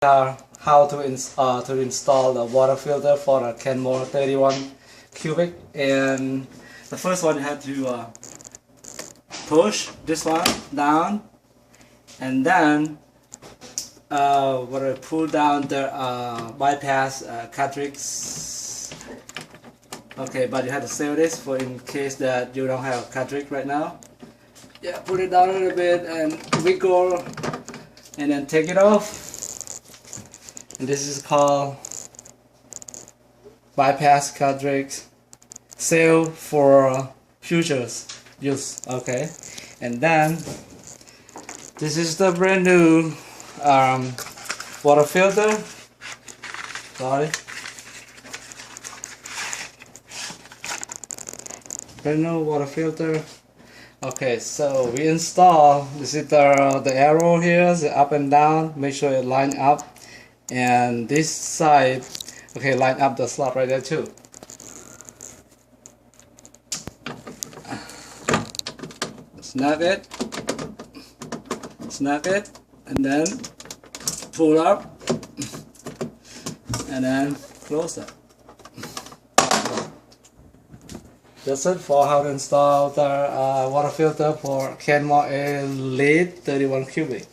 How to install the water filter for the Kenmore 31 cubic. And the first one, you have to push this one down, and then pull down the bypass cartridge. Okay, but you have to save this for in case that you don't have a cartridge right now. Yeah, put it down a little bit and wiggle, and then take it off. And this is called bypass cartridge, save for future use. Okay, and then this is the brand new water filter. Sorry, brand new water filter. Okay, so we install. This is the arrow here, the up and down. Make sure it line up. And this side, okay, line up the slot right there too. Snap it, and then pull up, and then close it. That's it for how to install the water filter for Kenmore Elite 31 cubic.